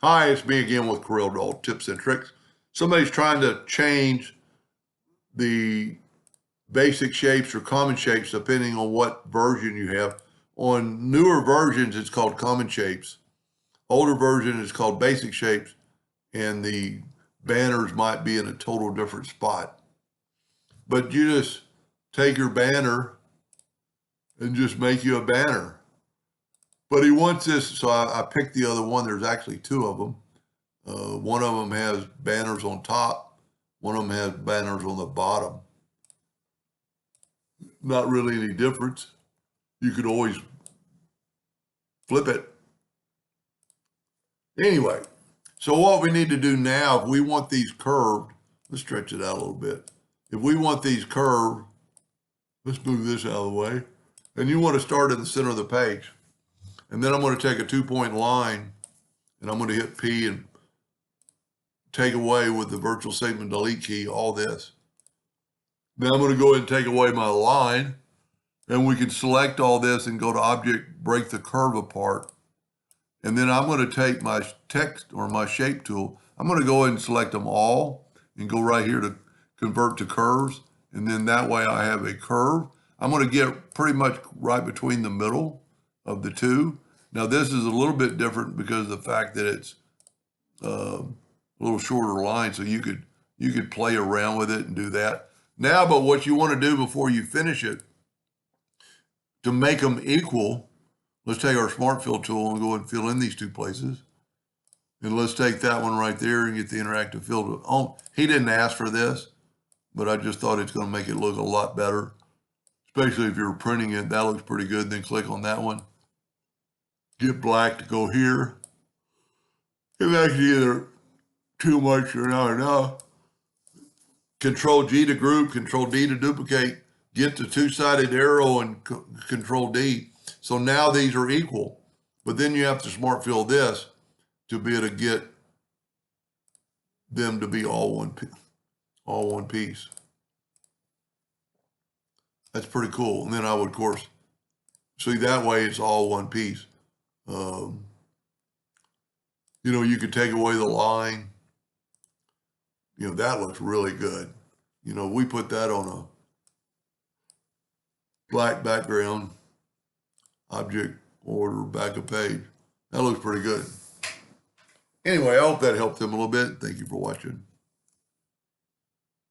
Hi, it's me again with Corel Tips and Tricks. Somebody's trying to change the basic shapes or common shapes depending on what version you have. On newer versions, it's called common shapes. Older version is called basic shapes, and the banners might be in a total different spot. But you just take your banner and just make you a banner. But he wants this, so I picked the other one. There's actually two of them. One of them has banners on top. One of them has banners on the bottom. Not really any difference. You could always flip it. Anyway, so what we need to do now, if we want these curved, let's stretch it out a little bit. If we want these curved, let's move this out of the way. And you want to start in the center of the page. And then I'm going to take a 2-point line and I'm going to hit P and take away with the virtual segment delete key all this. Now I'm going to go ahead and take away my line, and we can select all this and go to Object, break the curve apart. And then I'm going to take my text or my shape tool. I'm going to go ahead and select them all and go right here to convert to curves. And then that way I have a curve. I'm going to get pretty much right between the middle of the two. Now this is a little bit different because of the fact that it's a little shorter line, so you could play around with it and do that. Now, but what you want to do before you finish it, to make them equal, let's take our Smart Fill tool and go ahead and fill in these two places. And let's take that one right there and get the interactive fill tool. Oh, he didn't ask for this, but I just thought it's going to make it look a lot better, especially if you're printing it. That looks pretty good. Then click on that one. Get black to go here. If that's either too much or not enough. Control G to group, Control D to duplicate, get the two-sided arrow and Control D. So now these are equal, but then you have to smart fill this to be able to get them to be all one piece. That's pretty cool. And then I would, of course, see that way it's all one piece. You could take away the line. That looks really good. We put that on a black background, object, order, back of page. That looks pretty good. Anyway, I hope that helped them a little bit. Thank you for watching.